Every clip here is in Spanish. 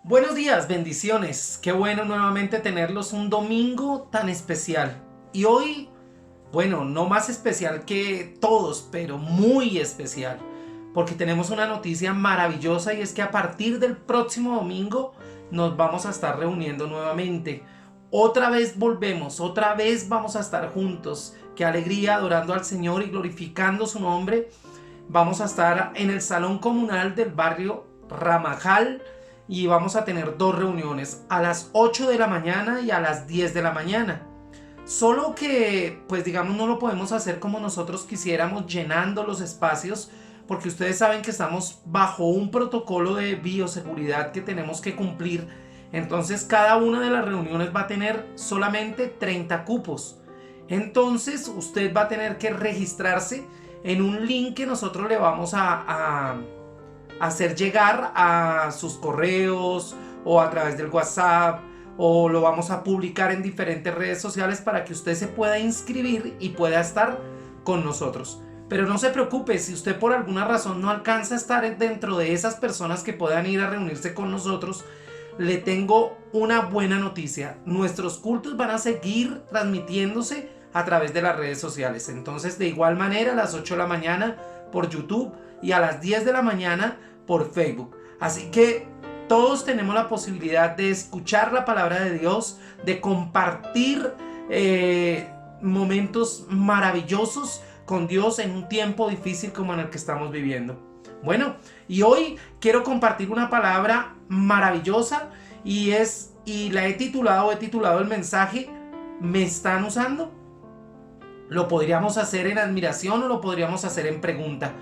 Buenos días, bendiciones. Qué bueno nuevamente tenerlos un domingo tan especial. Y hoy, bueno, no más especial que todos, pero muy especial. Porque tenemos una noticia maravillosa y es que a partir del próximo domingo nos vamos a estar reuniendo nuevamente. Otra vez volvemos, otra vez vamos a estar juntos. Qué alegría adorando al Señor y glorificando su nombre. Vamos a estar en el salón comunal del barrio Ramajal y vamos a tener dos reuniones, a las 8 de la mañana y a las 10 de la mañana. Solo que, pues digamos, no lo podemos hacer como nosotros quisiéramos, llenando los espacios, porque ustedes saben que estamos bajo un protocolo de bioseguridad que tenemos que cumplir. Entonces cada una de las reuniones va a tener solamente 30 cupos. Entonces usted va a tener que registrarse en un link que nosotros le vamos a hacer llegar a sus correos o a través del WhatsApp, o lo vamos a publicar en diferentes redes sociales para que usted se pueda inscribir y pueda estar con nosotros. Pero no se preocupe, si usted por alguna razón no alcanza a estar dentro de esas personas que puedan ir a reunirse con nosotros, le tengo una buena noticia. Nuestros cultos van a seguir transmitiéndose a través de las redes sociales. Entonces, de igual manera, a las 8 de la mañana por YouTube y a las 10 de la mañana por Facebook. Así que todos tenemos la posibilidad de escuchar la palabra de Dios, de compartir momentos maravillosos con Dios en un tiempo difícil como en el que estamos viviendo. Bueno, y hoy quiero compartir una palabra maravillosa y la he titulado el mensaje ¿Me están usando? Lo podríamos hacer en admiración o lo podríamos hacer en pregunta.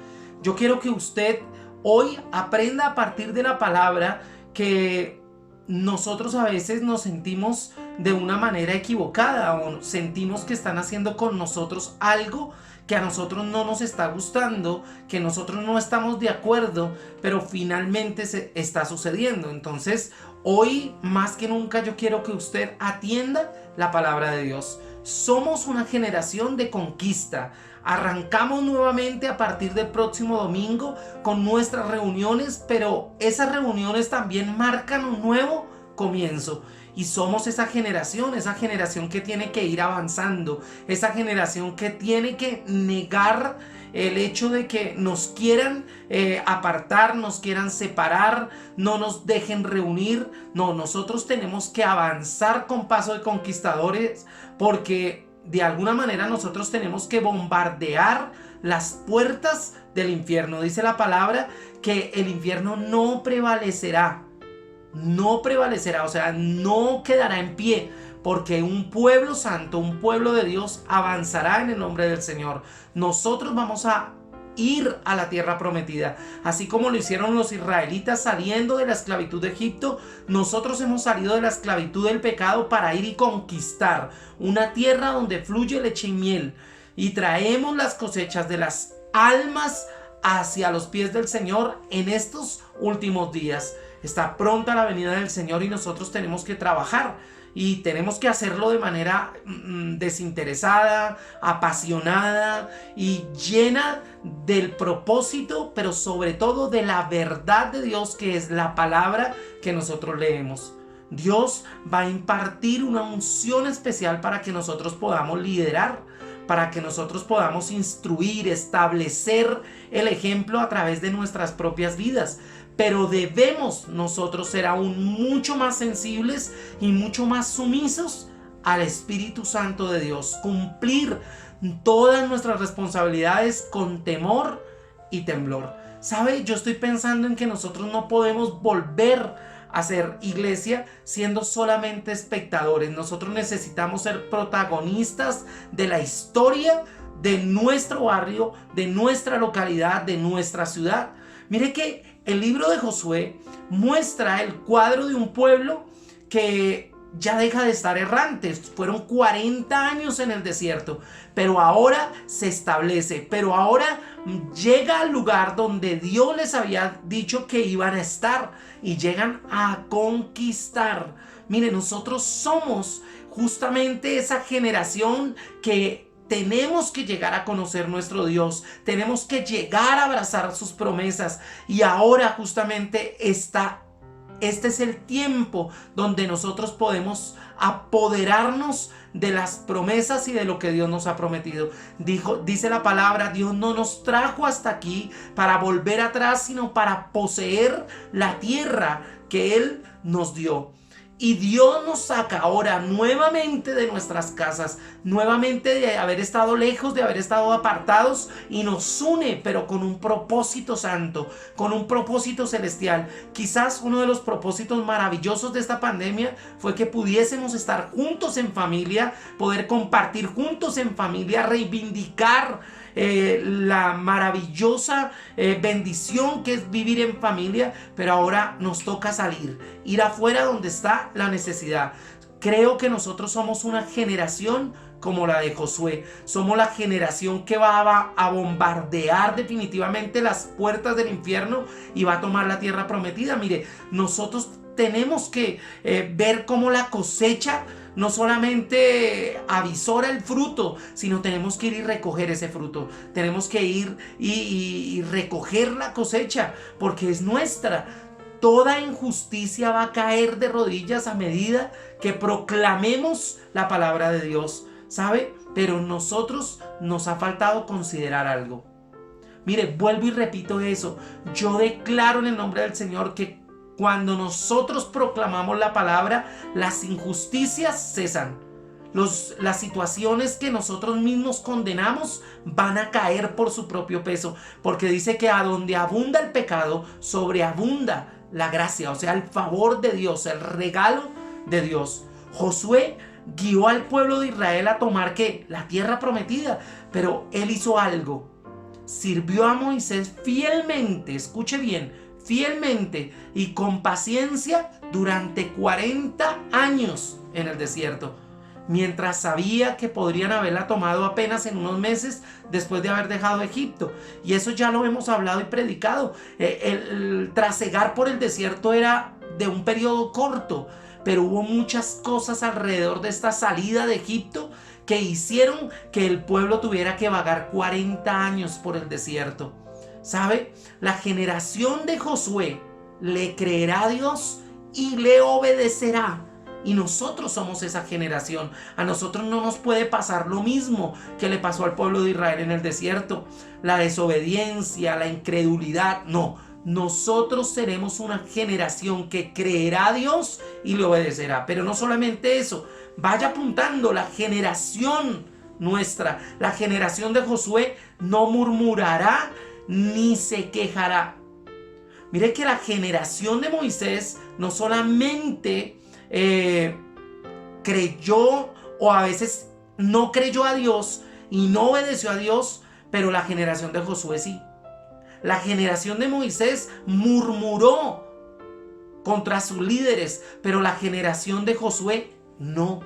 Yo quiero que usted hoy aprenda a partir de la palabra que nosotros a veces nos sentimos de una manera equivocada o sentimos que están haciendo con nosotros algo que a nosotros no nos está gustando, que nosotros no estamos de acuerdo, pero finalmente se está sucediendo. Entonces, hoy más que nunca yo quiero que usted atienda la palabra de Dios. Somos una generación de conquista. Arrancamos nuevamente a partir del próximo domingo con nuestras reuniones, pero esas reuniones también marcan un nuevo comienzo. Y somos esa generación que tiene que ir avanzando, esa generación que tiene que negar el hecho de que nos quieran apartar, nos quieran separar, no nos dejen reunir. No, nosotros tenemos que avanzar con paso de conquistadores, porque de alguna manera nosotros tenemos que bombardear las puertas del infierno. Dice la palabra que el infierno no prevalecerá, o sea, no quedará en pie, porque un pueblo santo, un pueblo de Dios avanzará en el nombre del Señor. Nosotros vamos a ir a la tierra prometida, así como lo hicieron los israelitas saliendo de la esclavitud de Egipto. Nosotros hemos salido de la esclavitud del pecado para ir y conquistar una tierra donde fluye leche y miel, y traemos las cosechas de las almas hacia los pies del Señor en estos últimos días. Está pronta la venida del Señor y nosotros tenemos que trabajar y tenemos que hacerlo de manera desinteresada, apasionada y llena del propósito, pero sobre todo de la verdad de Dios, que es la palabra que nosotros leemos. Dios va a impartir una unción especial para que nosotros podamos liderar, para que nosotros podamos instruir, establecer el ejemplo a través de nuestras propias vidas. Pero debemos nosotros ser aún mucho más sensibles y mucho más sumisos al Espíritu Santo de Dios. Cumplir todas nuestras responsabilidades con temor y temblor. ¿Sabe? Yo estoy pensando en que nosotros no podemos volver a ser iglesia siendo solamente espectadores. Nosotros necesitamos ser protagonistas de la historia de nuestro barrio, de nuestra localidad, de nuestra ciudad. Mire que el libro de Josué muestra el cuadro de un pueblo que ya deja de estar errantes. Fueron 40 años en el desierto, pero ahora se establece, pero ahora llega al lugar donde Dios les había dicho que iban a estar, y llegan a conquistar. Mire, nosotros somos justamente esa generación que tenemos que llegar a conocer nuestro Dios, tenemos que llegar a abrazar sus promesas, y ahora justamente está este es el tiempo donde nosotros podemos apoderarnos de las promesas y de lo que Dios nos ha prometido. Dice la palabra, Dios no nos trajo hasta aquí para volver atrás, sino para poseer la tierra que Él nos dio. Y Dios nos saca ahora nuevamente de nuestras casas, nuevamente de haber estado lejos, de haber estado apartados, y nos une, pero con un propósito santo, con un propósito celestial. Quizás uno de los propósitos maravillosos de esta pandemia fue que pudiésemos estar juntos en familia, poder compartir juntos en familia, reivindicar la maravillosa bendición que es vivir en familia, pero ahora nos toca salir, ir afuera donde está la necesidad. Creo que nosotros somos una generación como la de Josué. Somos la generación que va a bombardear definitivamente las puertas del infierno y va a tomar la tierra prometida. Mire, nosotros tenemos que ver cómo la cosecha no solamente avisora el fruto, sino tenemos que ir y recoger ese fruto. Tenemos que ir y recoger la cosecha, porque es nuestra. Toda injusticia va a caer de rodillas a medida que proclamemos la palabra de Dios, ¿sabe? Pero nosotros nos ha faltado considerar algo. Mire, vuelvo y repito eso. Yo declaro en el nombre del Señor que cuando nosotros proclamamos la palabra, las injusticias cesan. Las situaciones que nosotros mismos condenamos van a caer por su propio peso, porque dice que a donde abunda el pecado, sobreabunda la gracia, o sea, el favor de Dios, el regalo de Dios. Josué guió al pueblo de Israel a tomar ¿qué? La tierra prometida, pero él hizo algo. Sirvió a Moisés fielmente, escuche bien, fielmente y con paciencia durante 40 años en el desierto, mientras sabía que podrían haberla tomado apenas en unos meses después de haber dejado Egipto. Y eso ya lo hemos hablado y predicado. El trasegar por el desierto era de un periodo corto, pero hubo muchas cosas alrededor de esta salida de Egipto que hicieron que el pueblo tuviera que vagar 40 años por el desierto. ¿Sabe? La generación de Josué le creerá a Dios y le obedecerá. Y nosotros somos esa generación. A nosotros no nos puede pasar lo mismo que le pasó al pueblo de Israel en el desierto. La desobediencia, la incredulidad. No, nosotros seremos una generación que creerá a Dios y le obedecerá. Pero no solamente eso. Vaya apuntando, la generación nuestra, la generación de Josué no murmurará ni se quejará. Mire que la generación de Moisés no solamente creyó, o a veces no creyó a Dios y no obedeció a Dios, pero la generación de Josué sí. La generación de Moisés murmuró contra sus líderes, pero la generación de Josué no.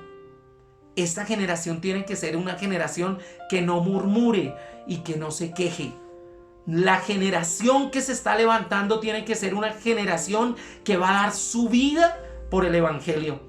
Esta generación tiene que ser una generación que no murmure y que no se queje. La generación que se está levantando tiene que ser una generación que va a dar su vida por el evangelio.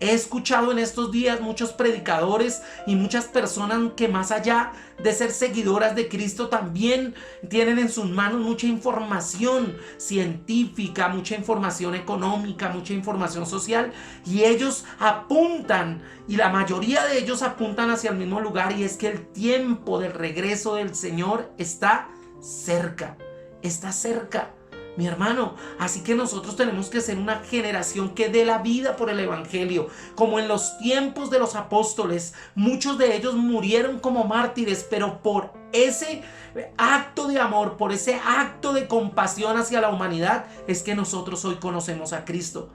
He escuchado en estos días muchos predicadores y muchas personas que, más allá de ser seguidoras de Cristo, también tienen en sus manos mucha información científica, mucha información económica, mucha información social, y ellos apuntan, y la mayoría de ellos apuntan hacia el mismo lugar, y es que el tiempo del regreso del Señor está cerca, está cerca, mi hermano. Así que nosotros tenemos que ser una generación que dé la vida por el evangelio, como en los tiempos de los apóstoles. Muchos de ellos murieron como mártires, pero por ese acto de amor, por ese acto de compasión hacia la humanidad, es que nosotros hoy conocemos a Cristo.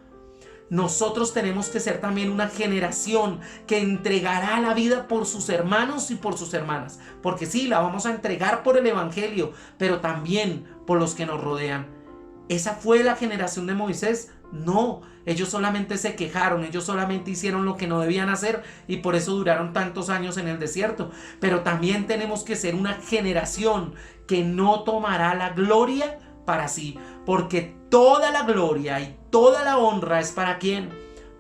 Nosotros tenemos que ser también una generación que entregará la vida por sus hermanos y por sus hermanas. Porque sí, la vamos a entregar por el evangelio, pero también por los que nos rodean. ¿Esa fue la generación de Moisés? No, ellos solamente se quejaron, ellos solamente hicieron lo que no debían hacer y por eso duraron tantos años en el desierto. Pero también tenemos que ser una generación que no tomará la gloria para sí, porque toda la gloria y toda la honra es ¿para quién?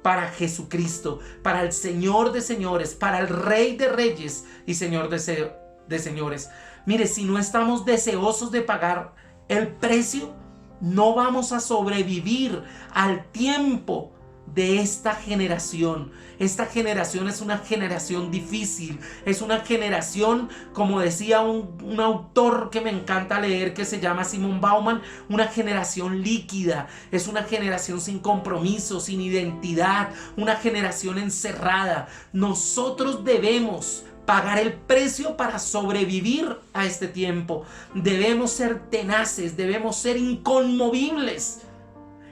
Para Jesucristo, para el Señor de señores, para el Rey de reyes y Señor de señores. Mire, si no estamos deseosos de pagar el precio no vamos a sobrevivir al tiempo de esta generación. Esta generación es una generación difícil, es una generación, como decía un autor que me encanta leer, que se llama Simon Bauman, una generación líquida, es una generación sin compromiso, sin identidad, una generación encerrada. Nosotros debemos pagar el precio para sobrevivir a este tiempo. Debemos ser tenaces, debemos ser inconmovibles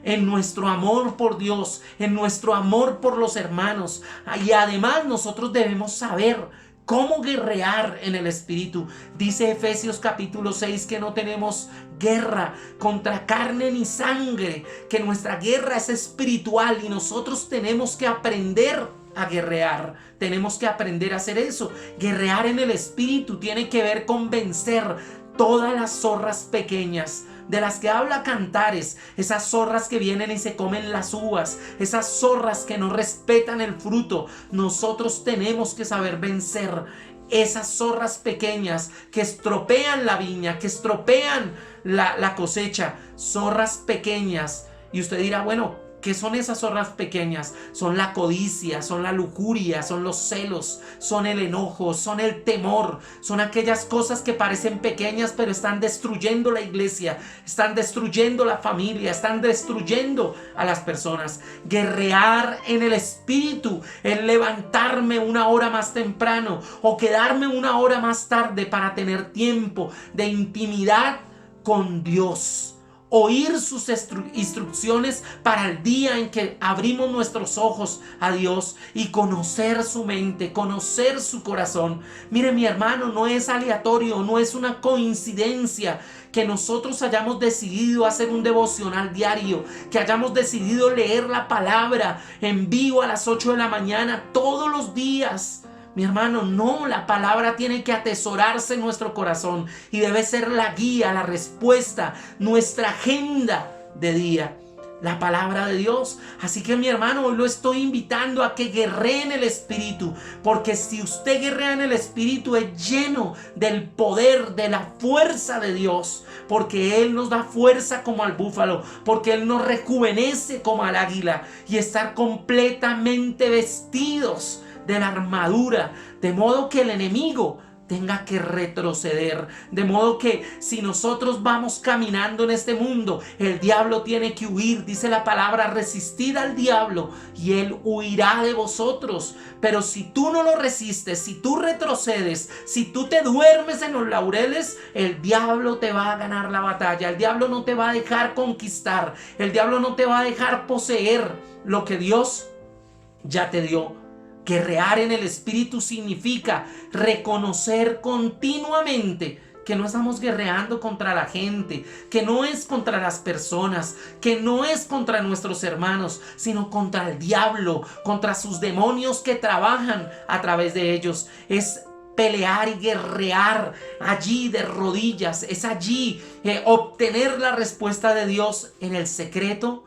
en nuestro amor por Dios, en nuestro amor por los hermanos. Y además nosotros debemos saber cómo guerrear en el Espíritu. Dice Efesios capítulo 6 que no tenemos guerra contra carne ni sangre, que nuestra guerra es espiritual y nosotros tenemos que aprender a guerrear. Tenemos que aprender a hacer eso. Guerrear en el Espíritu tiene que ver con vencer todas las zorras pequeñas de las que habla Cantares, esas zorras que vienen y se comen las uvas, esas zorras que no respetan el fruto. Nosotros tenemos que saber vencer esas zorras pequeñas que estropean la viña, que estropean la cosecha, zorras pequeñas. Y usted dirá, bueno, ¿qué son esas zorras pequeñas? Son la codicia, son la lujuria, son los celos, son el enojo, son el temor, son aquellas cosas que parecen pequeñas pero están destruyendo la iglesia, están destruyendo la familia, están destruyendo a las personas. Guerrear en el Espíritu, el levantarme una hora más temprano o quedarme una hora más tarde para tener tiempo de intimidad con Dios. Oír sus instrucciones para el día en que abrimos nuestros ojos a Dios y conocer su mente, conocer su corazón. Mire, mi hermano, no es aleatorio, no es una coincidencia que nosotros hayamos decidido hacer un devocional diario, que hayamos decidido leer la palabra en vivo a las 8 de la mañana todos los días. Mi hermano, no, la palabra tiene que atesorarse en nuestro corazón y debe ser la guía, la respuesta, nuestra agenda de día, la palabra de Dios. Así que mi hermano, hoy lo estoy invitando a que guerree en el Espíritu, porque si usted guerrea en el Espíritu es lleno del poder, de la fuerza de Dios, porque Él nos da fuerza como al búfalo, porque Él nos rejuvenece como al águila, y estar completamente vestidos de la armadura, de modo que el enemigo tenga que retroceder, de modo que si nosotros vamos caminando en este mundo, el diablo tiene que huir. Dice la palabra: resistid al diablo y él huirá de vosotros. Pero si tú no lo resistes, si tú retrocedes, si tú te duermes en los laureles, el diablo te va a ganar la batalla. El diablo no te va a dejar conquistar, el diablo no te va a dejar poseer lo que Dios ya te dio. Guerrear en el Espíritu significa reconocer continuamente que no estamos guerreando contra la gente, que no es contra las personas, que no es contra nuestros hermanos, sino contra el diablo, contra sus demonios que trabajan a través de ellos. Es pelear y guerrear allí de rodillas, es allí obtener la respuesta de Dios en el secreto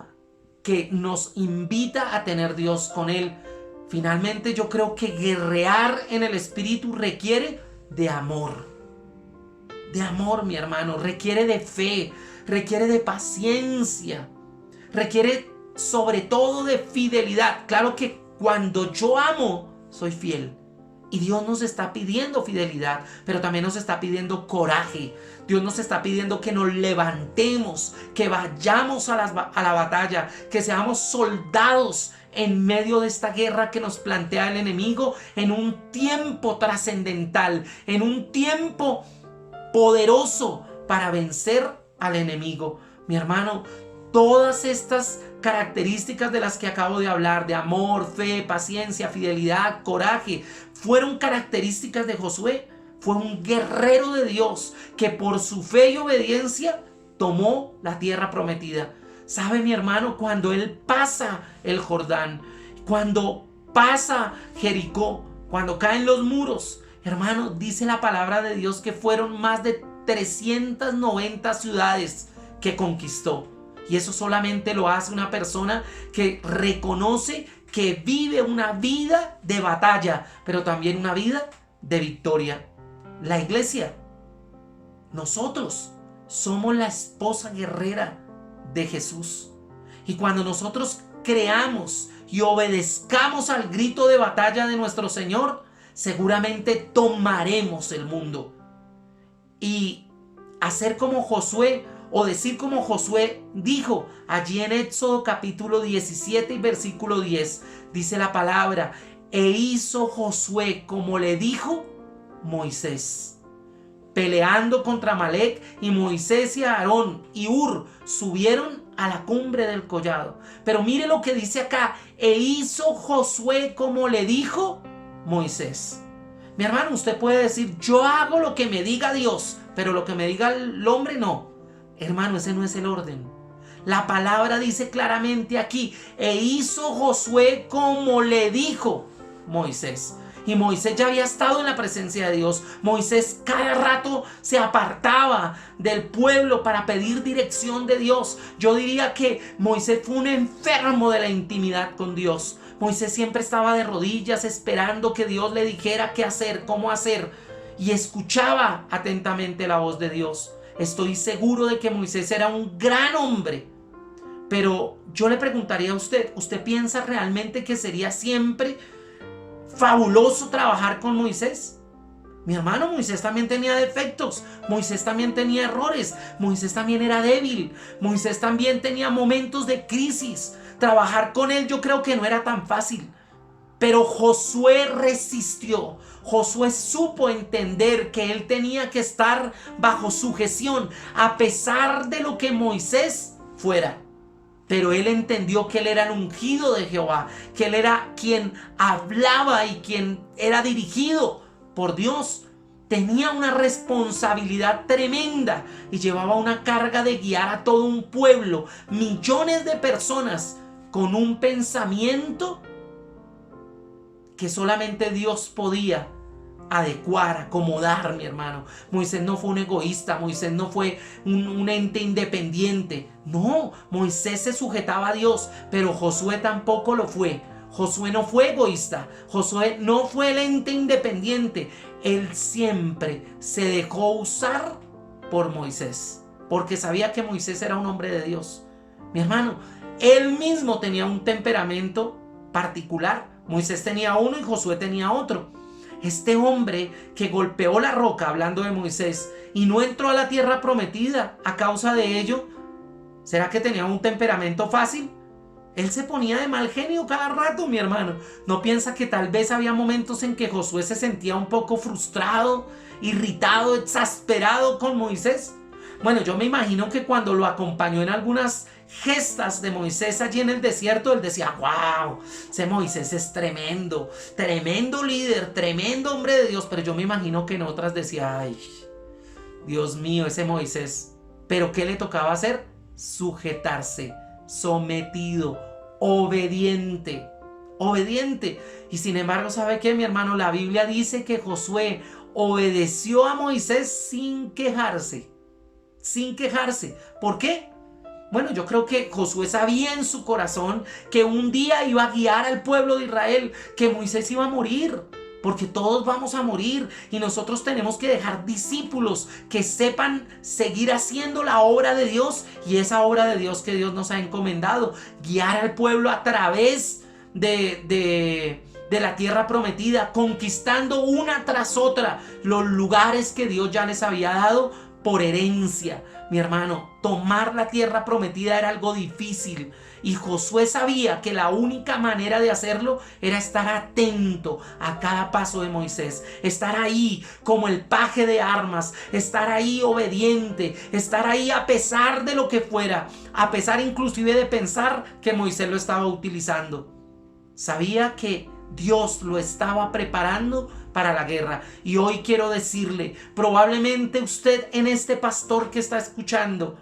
que nos invita a tener Dios con Él. Finalmente, yo creo que guerrear en el Espíritu requiere de amor. De amor, mi hermano. Requiere de fe. Requiere de paciencia. Requiere sobre todo de fidelidad. Claro que cuando yo amo, soy fiel. Y Dios nos está pidiendo fidelidad, pero también nos está pidiendo coraje. Dios nos está pidiendo que nos levantemos, que vayamos a la batalla, que seamos soldados en medio de esta guerra que nos plantea el enemigo, en un tiempo trascendental, en un tiempo poderoso para vencer al enemigo. Mi hermano, todas estas características de las que acabo de hablar, de amor, fe, paciencia, fidelidad, coraje, fueron características de Josué. Fue un guerrero de Dios que por su fe y obediencia tomó la tierra prometida. ¿Sabe, mi hermano? Cuando él pasa el Jordán, cuando pasa Jericó, cuando caen los muros, hermano, dice la palabra de Dios que fueron más de 390 ciudades que conquistó. Y eso solamente lo hace una persona que reconoce que vive una vida de batalla, pero también una vida de victoria. La iglesia, nosotros somos la esposa guerrera de Jesús. Y cuando nosotros creamos y obedezcamos al grito de batalla de nuestro Señor, seguramente tomaremos el mundo. Y hacer como Josué, o decir como Josué dijo allí en Éxodo capítulo 17 y versículo 10, dice la palabra: e hizo Josué como le dijo Moisés, peleando contra Amalec, y Moisés y Aarón y Hur subieron a la cumbre del collado. Pero mire lo que dice acá: e hizo Josué como le dijo Moisés. Mi hermano, usted puede decir: yo hago lo que me diga Dios, pero lo que me diga el hombre no. Hermano, ese no es el orden. La palabra dice claramente aquí: e hizo Josué como le dijo Moisés. Y Moisés ya había estado en la presencia de Dios. Moisés cada rato se apartaba del pueblo para pedir dirección de Dios. Yo diría que Moisés fue un enfermo de la intimidad con Dios. Moisés siempre estaba de rodillas esperando que Dios le dijera qué hacer, cómo hacer, y escuchaba atentamente la voz de Dios. Estoy seguro de que Moisés era un gran hombre. Pero yo le preguntaría a usted: ¿usted piensa realmente que sería siempre fabuloso trabajar con Moisés? Mi hermano, Moisés también tenía defectos. Moisés también tenía errores. Moisés también era débil. Moisés también tenía momentos de crisis. Trabajar con él yo creo que no era tan fácil. Pero Josué resistió. Josué supo entender que él tenía que estar bajo sujeción a pesar de lo que Moisés fuera. Pero él entendió que él era el ungido de Jehová, que él era quien hablaba y quien era dirigido por Dios. Tenía una responsabilidad tremenda y llevaba una carga de guiar a todo un pueblo, millones de personas, con un pensamiento que solamente Dios podía adecuar, acomodar, mi hermano. Moisés no fue un egoísta. Moisés no fue un ente independiente. No, Moisés se sujetaba a Dios, pero Josué tampoco lo fue. Josué no fue egoísta. Josué no fue el ente independiente. Él siempre se dejó usar por Moisés, porque sabía que Moisés era un hombre de Dios. Mi hermano, él mismo tenía un temperamento particular. Moisés tenía uno y Josué tenía otro. Este hombre que golpeó la roca, hablando de Moisés, y no entró a la tierra prometida a causa de ello, ¿será que tenía un temperamento fácil? Él se ponía de mal genio cada rato, mi hermano. ¿No piensa que tal vez había momentos en que Josué se sentía un poco frustrado, irritado, exasperado con Moisés? Bueno, yo me imagino que cuando lo acompañó en algunas gestas de Moisés allí en el desierto, él decía: wow, ese Moisés es tremendo, tremendo líder, tremendo hombre de Dios. Pero yo me imagino que en otras decía: ay, Dios mío, ese Moisés. Pero ¿qué le tocaba hacer? Sujetarse, sometido, obediente. Obediente. Y sin embargo, ¿sabe qué, mi hermano? La Biblia dice que Josué obedeció a Moisés sin quejarse. Sin quejarse. ¿Por qué? Bueno, yo creo que Josué sabía en su corazón que un día iba a guiar al pueblo de Israel, que Moisés iba a morir, porque todos vamos a morir y nosotros tenemos que dejar discípulos que sepan seguir haciendo la obra de Dios, y esa obra de Dios que Dios nos ha encomendado, guiar al pueblo a través de la tierra prometida, conquistando una tras otra los lugares que Dios ya les había dado por herencia. Mi hermano, tomar la tierra prometida era algo difícil, y Josué sabía que la única manera de hacerlo era estar atento a cada paso de Moisés, estar ahí como el paje de armas, estar ahí obediente, estar ahí a pesar de lo que fuera, a pesar inclusive de pensar que Moisés lo estaba utilizando. Sabía que Dios lo estaba preparando para la guerra. Y hoy quiero decirle, probablemente usted en este pastor que está escuchando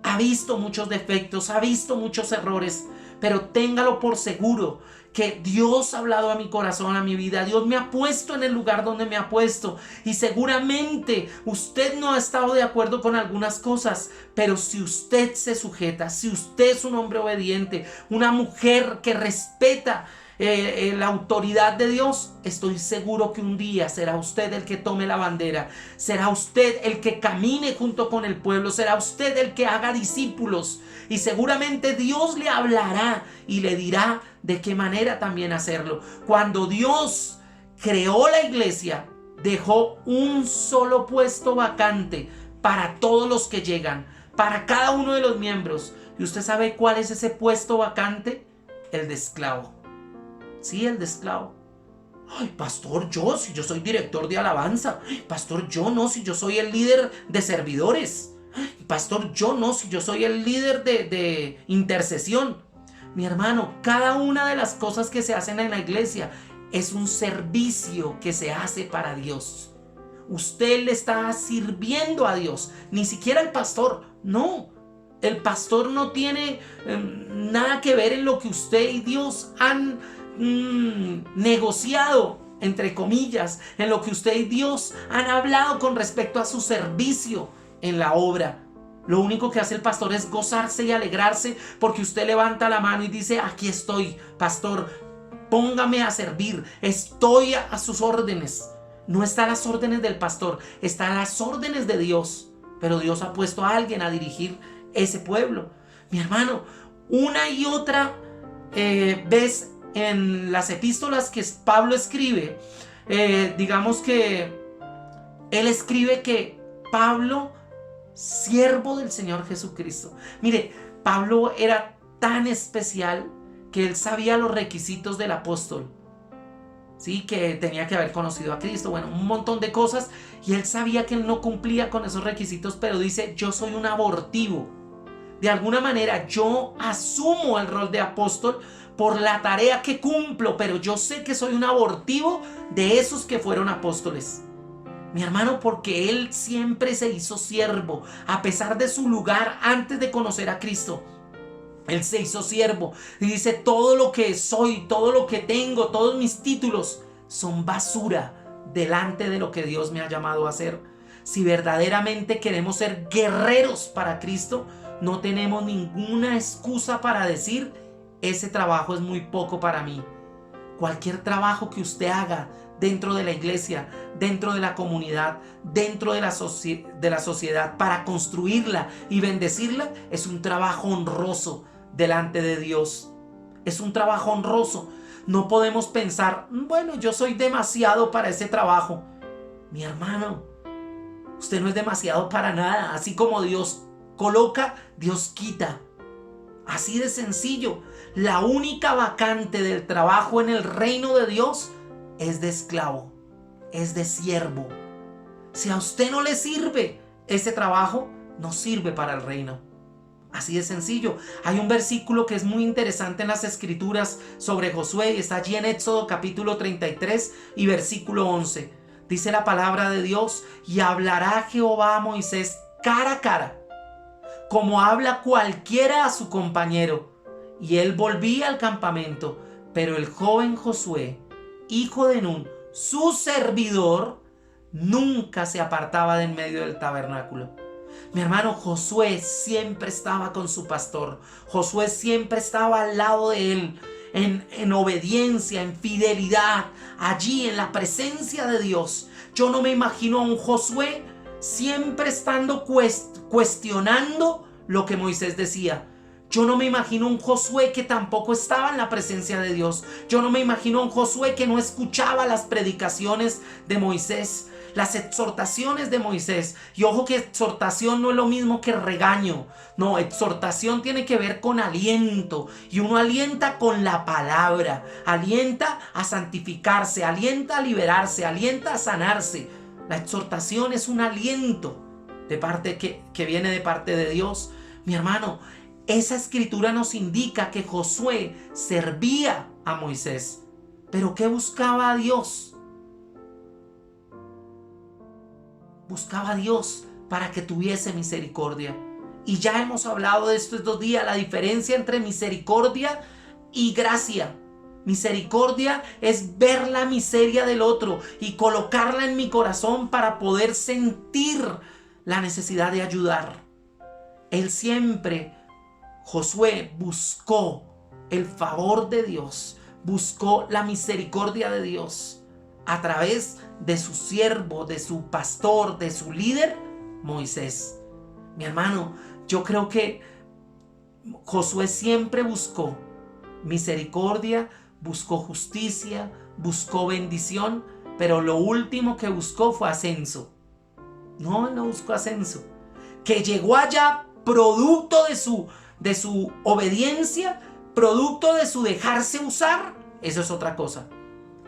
ha visto muchos defectos, ha visto muchos errores, pero téngalo por seguro que Dios ha hablado a mi corazón, a mi vida. Dios me ha puesto en el lugar donde me ha puesto, y seguramente usted no ha estado de acuerdo con algunas cosas, pero si usted se sujeta, si usted es un hombre obediente, una mujer que respeta la autoridad de Dios, estoy seguro que un día será usted el que tome la bandera, será usted el que camine junto con el pueblo, será usted el que haga discípulos, y seguramente Dios le hablará y le dirá de qué manera también hacerlo. Cuando Dios creó la iglesia, dejó un solo puesto vacante para todos los que llegan, para cada uno de los miembros. ¿Y usted sabe cuál es ese puesto vacante? El de esclavo. Sí, el de esclavo. Ay, pastor, si yo soy director de alabanza. Ay, pastor, si yo soy el líder de servidores. Ay, pastor, si yo soy el líder de intercesión. Mi hermano, cada una de las cosas que se hacen en la iglesia es un servicio que se hace para Dios. Usted le está sirviendo a Dios, ni siquiera el pastor, no. El pastor no tiene nada que ver en lo que usted y Dios han negociado, entre comillas, en lo que usted y Dios han hablado con respecto a su servicio en la obra. Lo único que hace el pastor es gozarse y alegrarse porque usted levanta la mano y dice: aquí estoy, pastor, póngame a servir, estoy a sus órdenes. No está a las órdenes del pastor, está a las órdenes de Dios. Pero Dios ha puesto a alguien a dirigir ese pueblo. Mi hermano, una y otra vez en las epístolas que Pablo escribe, digamos que él escribe que Pablo, siervo del Señor Jesucristo. Mire, Pablo era tan especial que él sabía los requisitos del apóstol. Sí, que tenía que haber conocido a Cristo, bueno, un montón de cosas, y él sabía que él no cumplía con esos requisitos, pero dice: yo soy un abortivo. De alguna manera yo asumo el rol de apóstol por la tarea que cumplo, pero yo sé que soy un abortivo de esos que fueron apóstoles. Mi hermano, porque él siempre se hizo siervo, a pesar de su lugar antes de conocer a Cristo. Él se hizo siervo y dice: todo lo que soy, todo lo que tengo, todos mis títulos son basura delante de lo que Dios me ha llamado a hacer. Si verdaderamente queremos ser guerreros para Cristo, no tenemos ninguna excusa para decir: ese trabajo es muy poco para mí. Cualquier trabajo que usted haga dentro de la iglesia, dentro de la comunidad, dentro de la sociedad, para construirla y bendecirla, es un trabajo honroso delante de Dios. Es un trabajo honroso. No podemos pensar: bueno, yo soy demasiado para ese trabajo. Mi hermano, usted no es demasiado para nada. Así como Dios coloca, Dios quita. Así de sencillo. La única vacante del trabajo en el reino de Dios es de esclavo, es de siervo. Si a usted no le sirve ese trabajo, no sirve para el reino. Así de sencillo. Hay un versículo que es muy interesante en las escrituras sobre Josué, y está allí en Éxodo capítulo 33 y versículo 11. Dice la palabra de Dios: y hablará Jehová a Moisés cara a cara, como habla cualquiera a su compañero. Y él volvía al campamento, pero el joven Josué, hijo de Nun, su servidor, nunca se apartaba de en medio del tabernáculo. Mi hermano, Josué siempre estaba con su pastor. Josué siempre estaba al lado de él, en obediencia, en fidelidad, allí en la presencia de Dios. Yo no me imagino a un Josué siempre estando cuestionando lo que Moisés decía. Yo no me imagino un Josué que tampoco estaba en la presencia de Dios. Yo no me imagino un Josué que no escuchaba las predicaciones de Moisés, las exhortaciones de Moisés. Y ojo, que exhortación no es lo mismo que regaño. No, exhortación tiene que ver con aliento. Y uno alienta con la palabra. Alienta a santificarse, alienta a liberarse, alienta a sanarse. La exhortación es un aliento de parte que viene de parte de Dios. Mi hermano, esa escritura nos indica que Josué servía a Moisés. ¿Pero qué buscaba a Dios? Buscaba a Dios para que tuviese misericordia. Y ya hemos hablado de estos 2 días, la diferencia entre misericordia y gracia. Misericordia es ver la miseria del otro y colocarla en mi corazón para poder sentir la necesidad de ayudar. Josué buscó el favor de Dios buscó la misericordia de Dios a través de su siervo, de su pastor, de su líder, Moisés. Mi hermano, yo creo que Josué siempre buscó misericordia, buscó justicia, buscó bendición, pero lo último que buscó fue ascenso. No, él no buscó ascenso. Que llegó allá producto de su obediencia, producto de su dejarse usar, eso es otra cosa.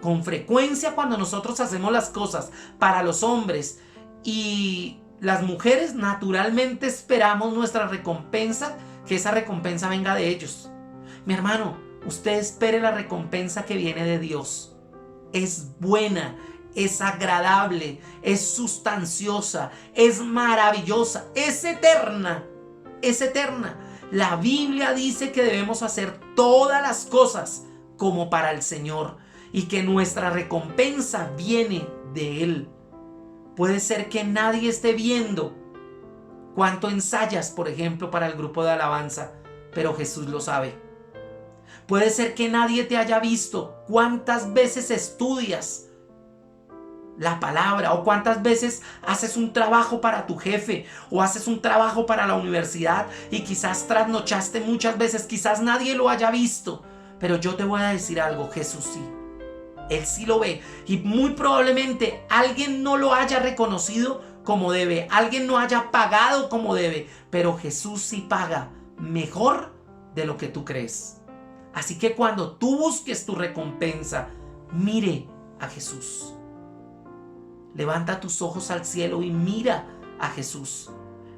Con frecuencia cuando nosotros hacemos las cosas para los hombres y las mujeres, naturalmente esperamos nuestra recompensa, que esa recompensa venga de ellos. Mi hermano, usted espere la recompensa que viene de Dios. Es buena, es agradable, es sustanciosa, es maravillosa, es eterna, es eterna. La Biblia dice que debemos hacer todas las cosas como para el Señor y que nuestra recompensa viene de Él. Puede ser que nadie esté viendo cuánto ensayas, por ejemplo, para el grupo de alabanza, pero Jesús lo sabe. Puede ser que nadie te haya visto cuántas veces estudias la palabra o cuántas veces haces un trabajo para tu jefe o haces un trabajo para la universidad y quizás trasnochaste muchas veces, quizás nadie lo haya visto, pero yo te voy a decir algo, Jesús sí. Él sí lo ve y muy probablemente alguien no lo haya reconocido como debe, alguien no haya pagado como debe, pero Jesús sí paga mejor de lo que tú crees. Así que cuando tú busques tu recompensa, mire a Jesús. Levanta tus ojos al cielo y mira a Jesús,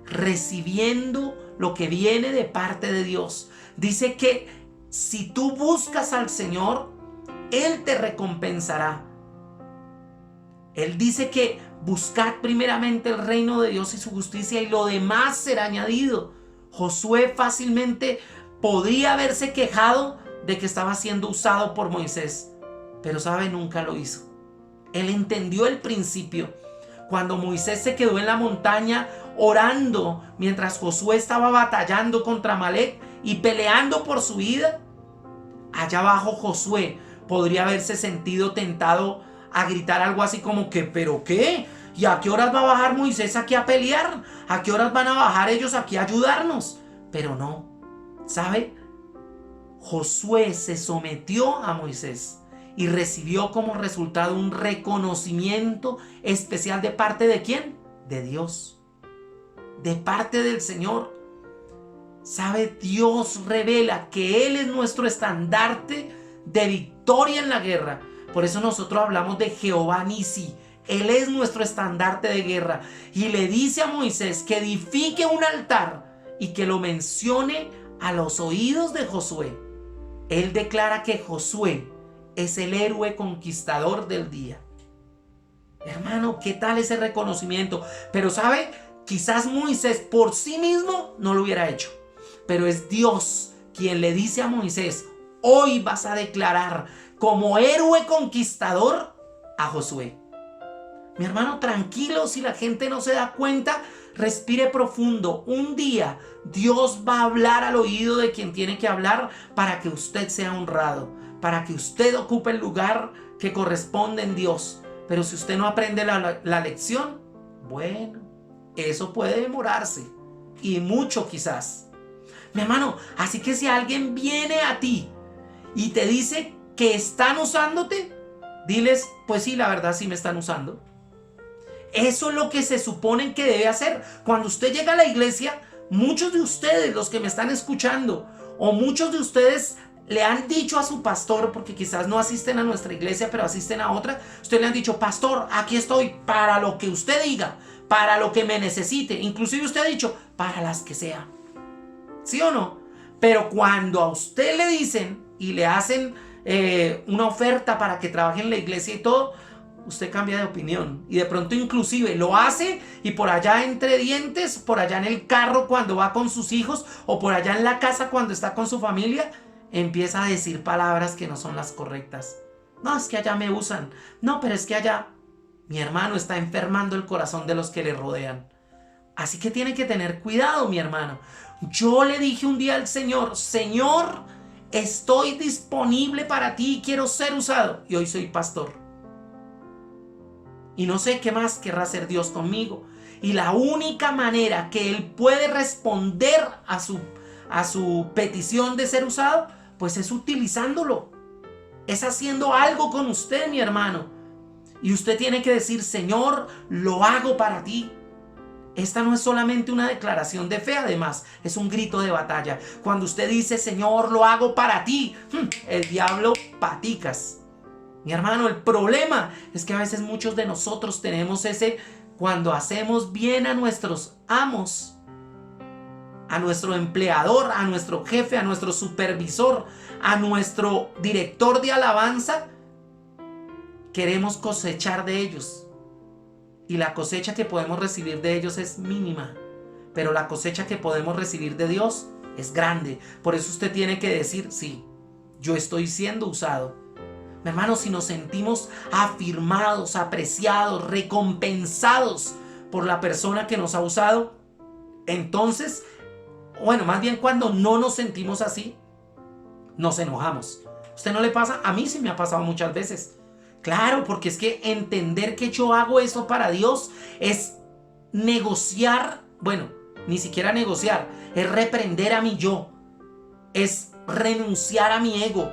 recibiendo lo que viene de parte de Dios. Dice que si tú buscas al Señor, Él te recompensará. Él dice que buscad primeramente el reino de Dios y su justicia y lo demás será añadido. Josué fácilmente podría haberse quejado de que estaba siendo usado por Moisés, pero sabe, nunca lo hizo. Él entendió el principio. Cuando Moisés se quedó en la montaña orando mientras Josué estaba batallando contra Amalek y peleando por su vida, allá abajo Josué podría haberse sentido tentado a gritar algo así como que ¿pero qué? ¿Y a qué horas va a bajar Moisés aquí a pelear? ¿A qué horas van a bajar ellos aquí a ayudarnos? Pero no, ¿sabe? Josué se sometió a Moisés y recibió como resultado un reconocimiento especial de parte de ¿quién? De Dios, de parte del Señor. ¿Sabe? Dios revela que Él es nuestro estandarte de victoria en la guerra. Por eso nosotros hablamos de Jehová Nisi. Él es nuestro estandarte de guerra. Y le dice a Moisés que edifique un altar y que lo mencione a los oídos de Josué. Él declara que Josué es el héroe conquistador del día. Hermano, ¿qué tal ese reconocimiento? Pero ¿sabe? Quizás Moisés por sí mismo no lo hubiera hecho. Pero es Dios quien le dice a Moisés: hoy vas a declarar como héroe conquistador a Josué. Mi hermano, tranquilo, si la gente no se da cuenta, respire profundo. Un día Dios va a hablar al oído de quien tiene que hablar para que usted sea honrado, para que usted ocupe el lugar que corresponde en Dios. Pero si usted no aprende la lección, bueno, eso puede demorarse y mucho quizás. Mi hermano, así que si alguien viene a ti y te dice que están usándote, diles, pues sí, la verdad sí me están usando. Eso es lo que se supone que debe hacer. Cuando usted llega a la iglesia, muchos de ustedes, los que me están escuchando, o muchos de ustedes le han dicho a su pastor, porque quizás no asisten a nuestra iglesia, pero asisten a otra, ustedes le han dicho: pastor, aquí estoy para lo que usted diga, para lo que me necesite. Inclusive usted ha dicho, para las que sea. ¿Sí o no? Pero cuando a usted le dicen y le hacen una oferta para que trabaje en la iglesia y todo, usted cambia de opinión y de pronto inclusive lo hace, y por allá entre dientes, por allá en el carro cuando va con sus hijos o por allá en la casa cuando está con su familia, empieza a decir palabras que no son las correctas. No, es que allá me usan. No, pero es que allá, mi hermano, está enfermando el corazón de los que le rodean. Así que tiene que tener cuidado, mi hermano. Yo le dije un día al Señor: Señor, estoy disponible para ti, quiero ser usado. Y hoy soy pastor. Y no sé qué más querrá hacer Dios conmigo. Y la única manera que Él puede responder a su petición de ser usado, pues es utilizándolo. Es haciendo algo con usted, mi hermano. Y usted tiene que decir, Señor, lo hago para ti. Esta no es solamente una declaración de fe, además, es un grito de batalla. Cuando usted dice, Señor, lo hago para ti, el diablo paticas. Mi hermano, el problema es que a veces muchos de nosotros tenemos cuando hacemos bien a nuestros amos, a nuestro empleador, a nuestro jefe, a nuestro supervisor, a nuestro director de alabanza, queremos cosechar de ellos. Y la cosecha que podemos recibir de ellos es mínima, pero la cosecha que podemos recibir de Dios es grande. Por eso usted tiene que decir, sí, yo estoy siendo usado. Mi hermano, si nos sentimos afirmados, apreciados, recompensados por la persona que nos ha usado, entonces, bueno, más bien cuando no nos sentimos así, nos enojamos. ¿Usted no le pasa? A mí sí me ha pasado muchas veces. Claro, porque es que entender que yo hago eso para Dios es negociar, bueno, ni siquiera negociar, es reprender a mi yo, es renunciar a mi ego.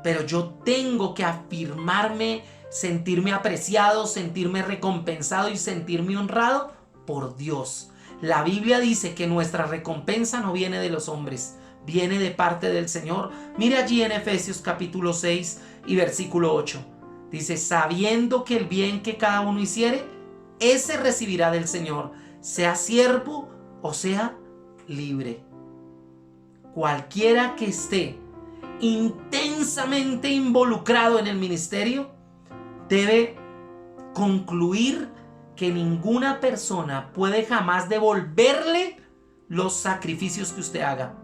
Pero yo tengo que afirmarme, sentirme apreciado, sentirme recompensado y sentirme honrado por Dios. La Biblia dice que nuestra recompensa no viene de los hombres, viene de parte del Señor. Mire allí en Efesios capítulo 6 y versículo 8. Dice, sabiendo que el bien que cada uno hiciere, ese recibirá del Señor, sea siervo o sea libre. Cualquiera que esté intensamente involucrado en el ministerio debe concluir que ninguna persona puede jamás devolverle los sacrificios que usted haga.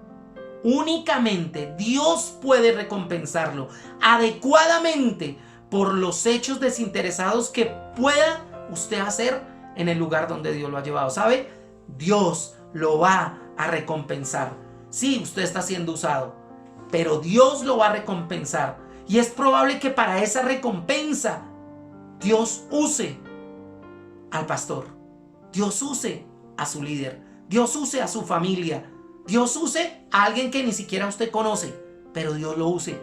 Únicamente Dios puede recompensarlo adecuadamente por los hechos desinteresados que pueda usted hacer en el lugar donde Dios lo ha llevado. ¿Sabe? Dios lo va a recompensar. Sí, usted está siendo usado, pero Dios lo va a recompensar. Y es probable que para esa recompensa Dios use al pastor, Dios use a su líder, Dios use a su familia, Dios use a alguien que ni siquiera usted conoce, pero Dios lo use.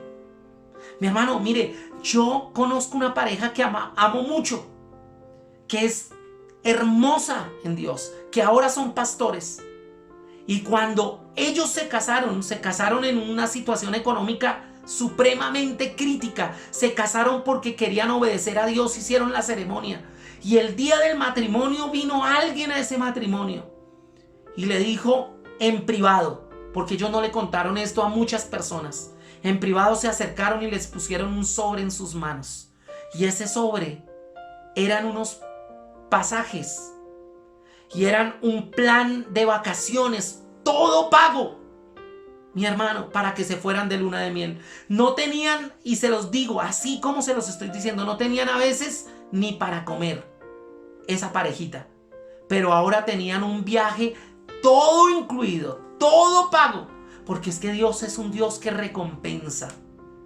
Mi hermano, mire, yo conozco una pareja que amo mucho, que es hermosa en Dios, que ahora son pastores. Y cuando ellos se casaron en una situación económica supremamente crítica. Se casaron porque querían obedecer a Dios, hicieron la ceremonia. Y el día del matrimonio vino alguien a ese matrimonio y le dijo en privado, porque ellos no le contaron esto a muchas personas. En privado se acercaron y les pusieron un sobre en sus manos. Y ese sobre eran unos pasajes y eran un plan de vacaciones, todo pago, mi hermano, para que se fueran de luna de miel. No tenían, y se los digo así como se los estoy diciendo, no tenían a veces ni para comer esa parejita, pero ahora tenían un viaje todo incluido, todo pago, porque es que Dios es un Dios que recompensa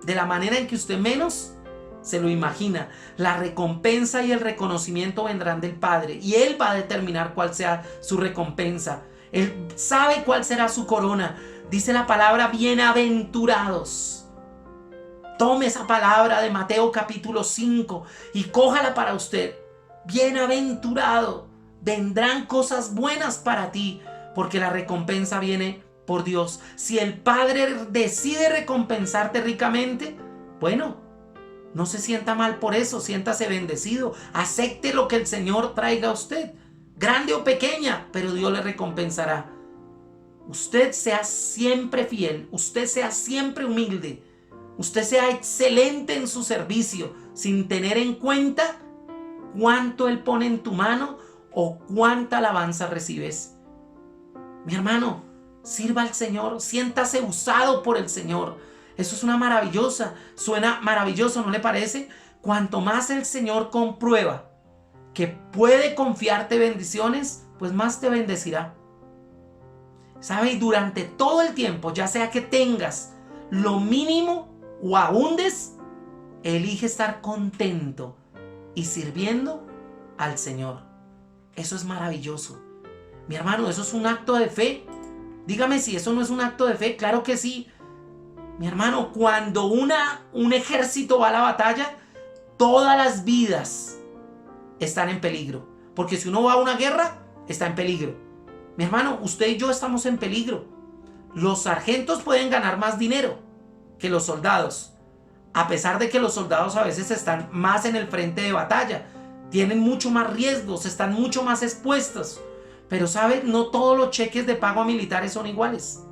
de la manera en que usted menos se lo imagina. La recompensa y el reconocimiento vendrán del Padre y Él va a determinar cuál sea su recompensa. Él sabe cuál será su corona. Dice la palabra bienaventurados. Tome esa palabra de Mateo capítulo 5 y cójala para usted. Bienaventurado, vendrán cosas buenas para ti, porque la recompensa viene por Dios. Si el Padre decide recompensarte ricamente, bueno, no se sienta mal por eso, siéntase bendecido. Acepte lo que el Señor traiga a usted, grande o pequeña, pero Dios le recompensará. Usted sea siempre fiel, usted sea siempre humilde, usted sea excelente en su servicio, sin tener en cuenta cuánto Él pone en tu mano o cuánta alabanza recibes. Mi hermano, sirva al Señor, siéntase usado por el Señor. Eso es una maravillosa, suena maravilloso, ¿no le parece? Cuanto más el Señor comprueba que puede confiarte bendiciones, pues más te bendecirá. ¿Sabe? Y durante todo el tiempo, ya sea que tengas lo mínimo o abundes, elige estar contento y sirviendo al Señor. Eso es maravilloso. Mi hermano, eso es un acto de fe. Dígame si eso no es un acto de fe. Claro que sí. Mi hermano, cuando un ejército va a la batalla, todas las vidas están en peligro. Porque si uno va a una guerra, está en peligro. Mi hermano, usted y yo estamos en peligro. Los sargentos pueden ganar más dinero que los soldados, a pesar de que los soldados a veces están más en el frente de batalla, tienen mucho más riesgos, están mucho más expuestos. Pero ¿sabe? No todos los cheques de pago a militares son iguales.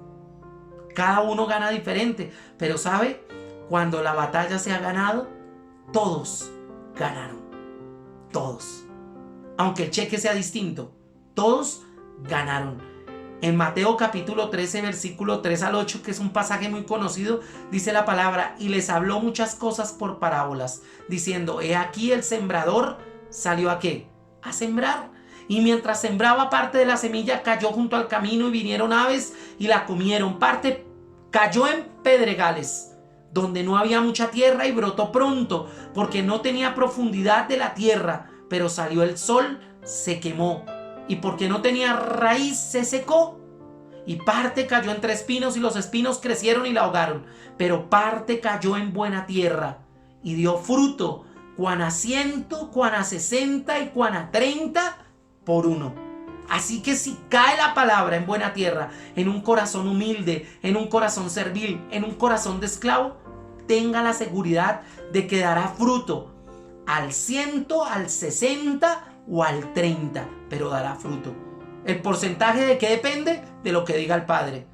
Cada uno gana diferente. Pero ¿sabe? Cuando la batalla se ha ganado, todos ganaron. Todos. Aunque el cheque sea distinto, todos ganaron. En Mateo capítulo 13, versículo 3 al 8, que es un pasaje muy conocido, dice la palabra: y les habló muchas cosas por parábolas, diciendo: he aquí el sembrador salió ¿a qué? A sembrar. Y mientras sembraba, parte de la semilla cayó junto al camino y vinieron aves y la comieron. Parte cayó en pedregales, donde no había mucha tierra, y brotó pronto, porque no tenía profundidad de la tierra. Pero salió el sol, se quemó, y porque no tenía raíz, se secó. Y parte cayó entre espinos, y los espinos crecieron y la ahogaron. Pero parte cayó en buena tierra, y dio fruto, cuan a 100, cuan a 60 y cuan a 30 por uno. Así que si cae la palabra en buena tierra, en un corazón humilde, en un corazón servil, en un corazón de esclavo, tenga la seguridad de que dará fruto al 100, al 60 o al 30, pero dará fruto. ¿El porcentaje de qué depende? De lo que diga el Padre.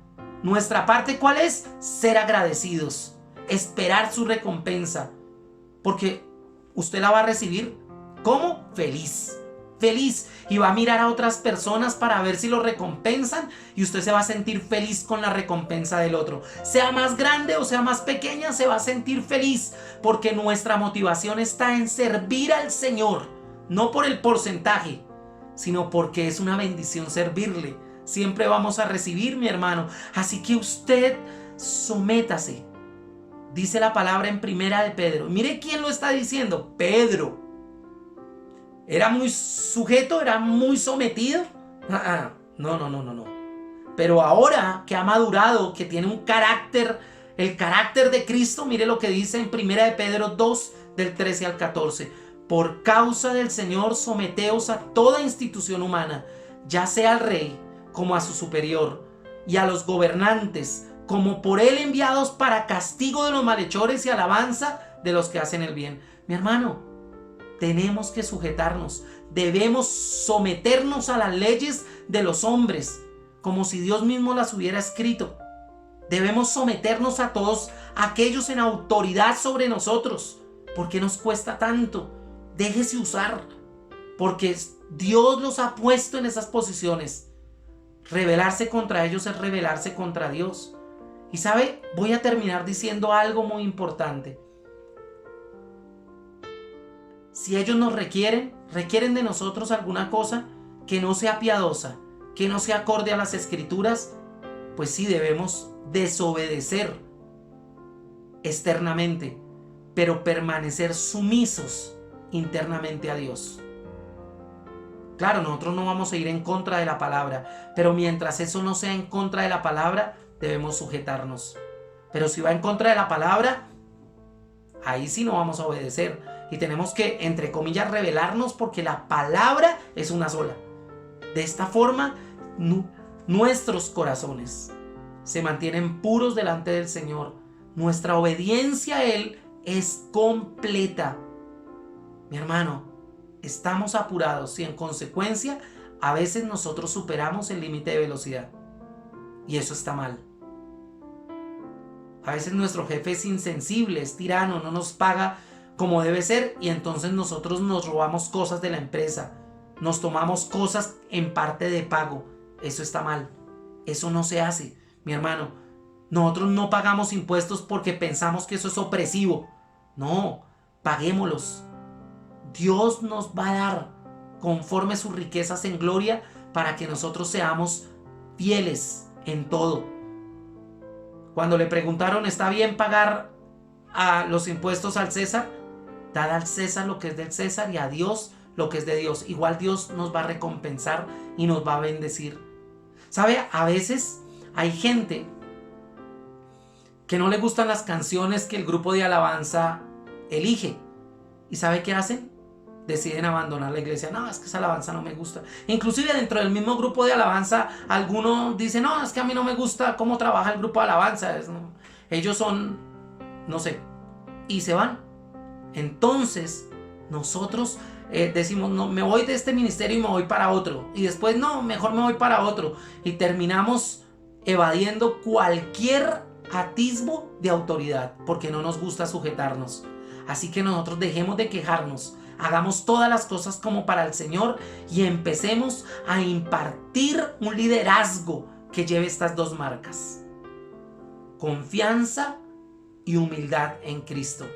Nuestra parte, ¿cuál es? Ser agradecidos, esperar su recompensa, porque usted la va a recibir. ¿Cómo? Feliz. Feliz, y va a mirar a otras personas para ver si lo recompensan, y usted se va a sentir feliz con la recompensa del otro. Sea más grande o sea más pequeña, se va a sentir feliz, porque nuestra motivación está en servir al Señor, no por el porcentaje, sino porque es una bendición servirle. Siempre vamos a recibir, mi hermano. Así que usted sométase. Dice la palabra en Primera de Pedro. Mire quién lo está diciendo. Pedro. ¿Era muy sujeto? ¿Era muy sometido? No. Pero ahora que ha madurado, que tiene un carácter, el carácter de Cristo, mire lo que dice en 1 de Pedro 2, del 13 al 14. Por causa del Señor, someteos a toda institución humana, ya sea al rey como a su superior, y a los gobernantes, como por él enviados para castigo de los malhechores y alabanza de los que hacen el bien. Mi hermano, tenemos que sujetarnos, debemos someternos a las leyes de los hombres, como si Dios mismo las hubiera escrito. Debemos someternos a todos aquellos en autoridad sobre nosotros. ¿Por qué nos cuesta tanto? Déjese usar, porque Dios los ha puesto en esas posiciones. Rebelarse contra ellos es rebelarse contra Dios. Y sabe, voy a terminar diciendo algo muy importante. Si ellos nos requieren de nosotros alguna cosa que no sea piadosa, que no sea acorde a las Escrituras, pues sí debemos desobedecer externamente, pero permanecer sumisos internamente a Dios. Claro, nosotros no vamos a ir en contra de la palabra, pero mientras eso no sea en contra de la palabra, debemos sujetarnos. Pero si va en contra de la palabra, ahí sí no vamos a obedecer. Y tenemos que, entre comillas, rebelarnos, porque la palabra es una sola. De esta forma, nuestros corazones se mantienen puros delante del Señor. Nuestra obediencia a Él es completa. Mi hermano, estamos apurados y en consecuencia a veces nosotros superamos el límite de velocidad. Y eso está mal. A veces nuestro jefe es insensible, es tirano, no nos paga como debe ser, y entonces nosotros nos robamos cosas de la empresa, nos tomamos cosas en parte de pago. Eso está mal, eso no se hace, mi hermano. Nosotros no pagamos impuestos porque pensamos que eso es opresivo. No, paguémoslos. Dios nos va a dar conforme sus riquezas en gloria, para que nosotros seamos fieles en todo. Cuando le preguntaron, ¿está bien pagar a los impuestos al César? Dad al César lo que es del César y a Dios lo que es de Dios. Igual Dios nos va a recompensar y nos va a bendecir. ¿Sabe? A veces hay gente que no le gustan las canciones que el grupo de alabanza elige. ¿Y sabe qué hacen? Deciden abandonar la iglesia. No, es que esa alabanza no me gusta. Inclusive dentro del mismo grupo de alabanza, algunos dicen, no, es que a mí no me gusta cómo trabaja el grupo de alabanza. Ellos son, no sé, y se van. Entonces, nosotros decimos, no, me voy de este ministerio y me voy para otro. Y después, no, mejor me voy para otro. Y terminamos evadiendo cualquier atisbo de autoridad, porque no nos gusta sujetarnos. Así que nosotros dejemos de quejarnos, hagamos todas las cosas como para el Señor y empecemos a impartir un liderazgo que lleve estas dos marcas: confianza y humildad en Cristo.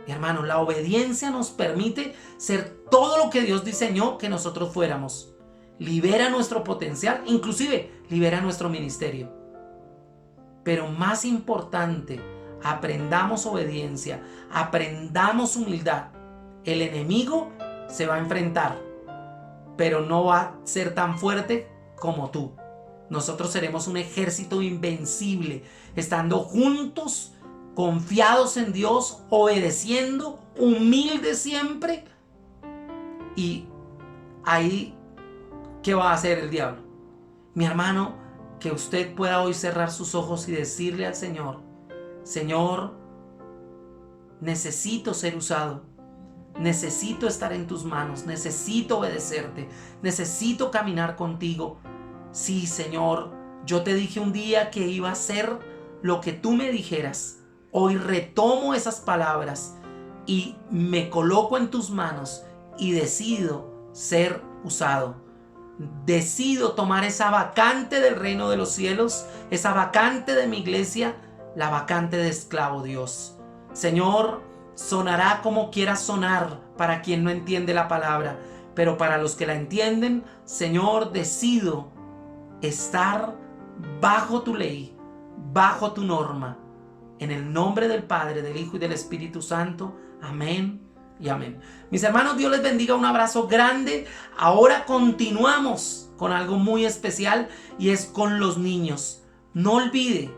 Mi hermano, la obediencia nos permite ser todo lo que Dios diseñó que nosotros fuéramos. Libera nuestro potencial, inclusive libera nuestro ministerio. Pero más importante, aprendamos obediencia, aprendamos humildad. El enemigo se va a enfrentar, pero no va a ser tan fuerte como tú. Nosotros seremos un ejército invencible, estando juntos, confiados en Dios, obedeciendo, humildes siempre. Y ahí, ¿qué va a hacer el diablo? Mi hermano, que usted pueda hoy cerrar sus ojos y decirle al Señor: Señor, necesito ser usado, necesito estar en tus manos, necesito obedecerte, necesito caminar contigo. Sí, Señor, yo te dije un día que iba a hacer lo que tú me dijeras. Hoy retomo esas palabras y me coloco en tus manos y decido ser usado. Decido tomar esa vacante del reino de los cielos, esa vacante de mi iglesia, la vacante de esclavo, Dios. Señor, sonará como quiera sonar para quien no entiende la palabra, pero para los que la entienden, Señor, decido estar bajo tu ley, bajo tu norma. En el nombre del Padre, del Hijo y del Espíritu Santo. Amén y amén. Mis hermanos, Dios les bendiga. Un abrazo grande. Ahora continuamos con algo muy especial y es con los niños. No olvide,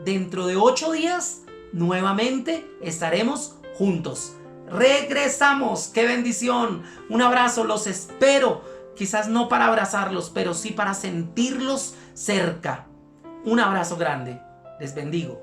dentro de 8 días nuevamente estaremos juntos. Regresamos. ¡Qué bendición! Un abrazo, los espero. Quizás no para abrazarlos, pero sí para sentirlos cerca. Un abrazo grande. Les bendigo.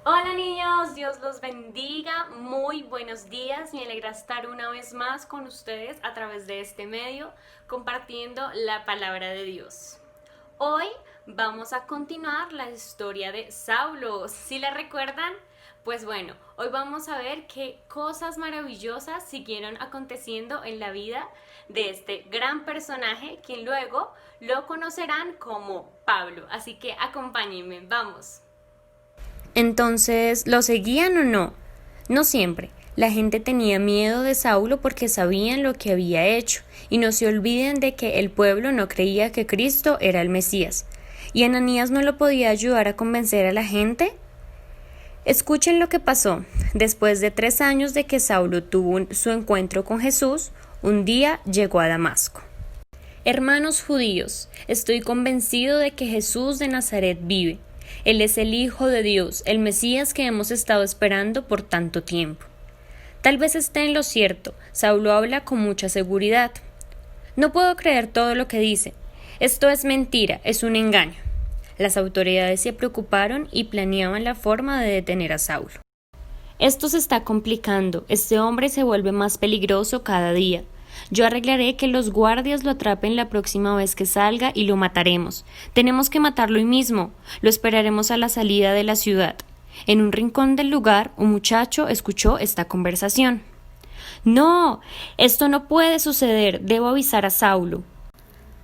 Hola niños, Dios los bendiga, muy buenos días, me alegra estar una vez más con ustedes a través de este medio compartiendo la palabra de Dios. Hoy vamos a continuar la historia de Saulo, ¿sí la recuerdan? Pues bueno, hoy vamos a ver qué cosas maravillosas siguieron aconteciendo en la vida de este gran personaje, quien luego lo conocerán como Pablo, así que acompáñenme, vamos. Entonces, ¿lo seguían o no? No siempre. La gente tenía miedo de Saulo porque sabían lo que había hecho, y no se olviden de que el pueblo no creía que Cristo era el Mesías. ¿Y Ananías no lo podía ayudar a convencer a la gente? Escuchen lo que pasó. Después de 3 años de que Saulo tuvo su encuentro con Jesús, un día llegó a Damasco. Hermanos judíos, estoy convencido de que Jesús de Nazaret vive. Él es el Hijo de Dios, el Mesías que hemos estado esperando por tanto tiempo. Tal vez esté en lo cierto, Saulo habla con mucha seguridad. No puedo creer todo lo que dice. Esto es mentira, es un engaño. Las autoridades se preocuparon y planeaban la forma de detener a Saulo. Esto se está complicando, este hombre se vuelve más peligroso cada día. Yo arreglaré que los guardias lo atrapen la próxima vez que salga y lo mataremos. Tenemos que matarlo hoy mismo. Lo esperaremos a la salida de la ciudad. En un rincón del lugar, un muchacho escuchó esta conversación. No, esto no puede suceder. Debo avisar a Saulo.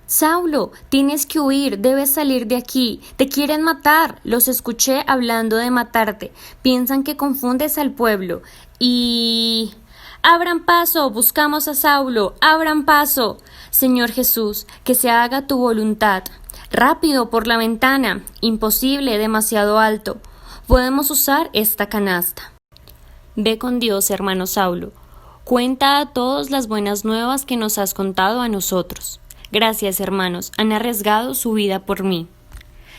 Saulo, tienes que huir, debes salir de aquí. Te quieren matar. Los escuché hablando de matarte. Piensan que confundes al pueblo. Y... Abran paso, buscamos a Saulo, abran paso. Señor Jesús, que se haga tu voluntad. Rápido, por la ventana. Imposible, demasiado alto. Podemos usar esta canasta. Ve con Dios, hermano Saulo. Cuenta a todos las buenas nuevas que nos has contado a nosotros. Gracias, hermanos, han arriesgado su vida por mí.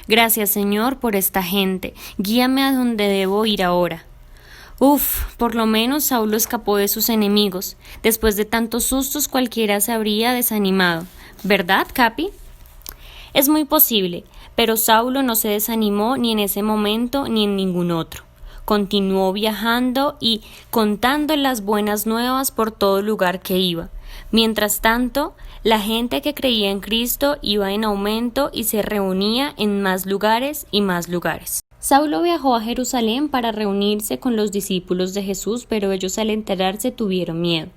Gracias, Señor, por esta gente. Guíame a donde debo ir ahora. Por lo menos Saulo escapó de sus enemigos. Después de tantos sustos cualquiera se habría desanimado. ¿Verdad, Capi? Es muy posible, pero Saulo no se desanimó ni en ese momento ni en ningún otro. Continuó viajando y contando las buenas nuevas por todo lugar que iba. Mientras tanto, la gente que creía en Cristo iba en aumento y se reunía en más lugares y más lugares. Saulo viajó a Jerusalén para reunirse con los discípulos de Jesús, pero ellos al enterarse tuvieron miedo.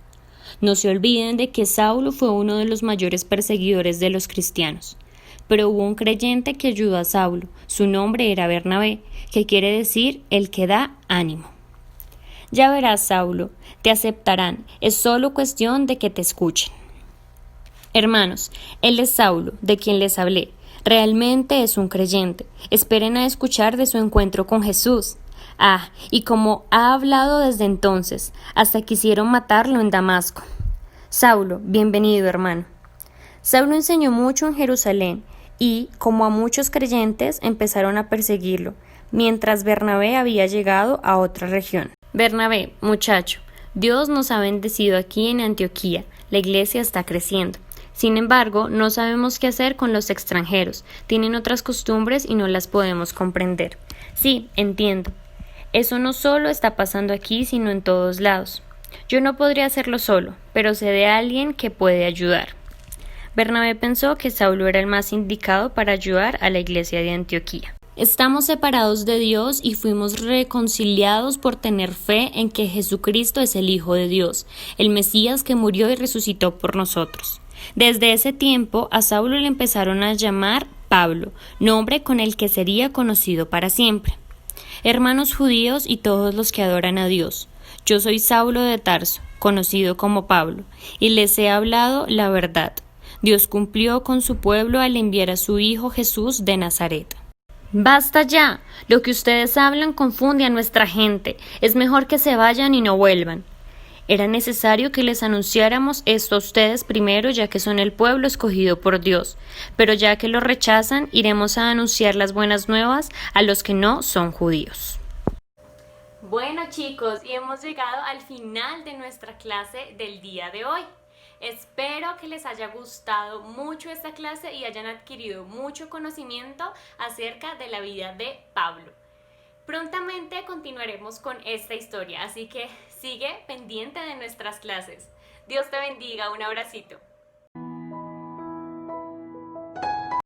No se olviden de que Saulo fue uno de los mayores perseguidores de los cristianos. Pero hubo un creyente que ayudó a Saulo. Su nombre era Bernabé, que quiere decir el que da ánimo. Ya verás, Saulo, te aceptarán. Es solo cuestión de que te escuchen. Hermanos, él es Saulo, de quien les hablé. Realmente es un creyente. Esperen a escuchar de su encuentro con Jesús. Y como ha hablado desde entonces, hasta quisieron matarlo en Damasco. Saulo, bienvenido, hermano. Saulo enseñó mucho en Jerusalén y, como a muchos creyentes, empezaron a perseguirlo, mientras Bernabé había llegado a otra región. Bernabé, muchacho, Dios nos ha bendecido aquí en Antioquía. La iglesia está creciendo. Sin embargo, no sabemos qué hacer con los extranjeros. Tienen otras costumbres y no las podemos comprender. Sí, entiendo. Eso no solo está pasando aquí, sino en todos lados. Yo no podría hacerlo solo, pero sé de alguien que puede ayudar. Bernabé pensó que Saulo era el más indicado para ayudar a la iglesia de Antioquía. Estamos separados de Dios y fuimos reconciliados por tener fe en que Jesucristo es el Hijo de Dios, el Mesías que murió y resucitó por nosotros. Desde ese tiempo a Saulo le empezaron a llamar Pablo, nombre con el que sería conocido para siempre. Hermanos judíos y todos los que adoran a Dios, yo soy Saulo de Tarso, conocido como Pablo, y les he hablado la verdad. Dios cumplió con su pueblo al enviar a su Hijo Jesús de Nazaret. ¡Basta ya! Lo que ustedes hablan confunde a nuestra gente. Es mejor que se vayan y no vuelvan. Era necesario que les anunciáramos esto a ustedes primero, ya que son el pueblo escogido por Dios. Pero ya que lo rechazan, iremos a anunciar las buenas nuevas a los que no son judíos. Bueno, chicos, y hemos llegado al final de nuestra clase del día de hoy. Espero que les haya gustado mucho esta clase y hayan adquirido mucho conocimiento acerca de la vida de Pablo. Prontamente continuaremos con esta historia, así que sigue pendiente de nuestras clases. Dios te bendiga, un abracito.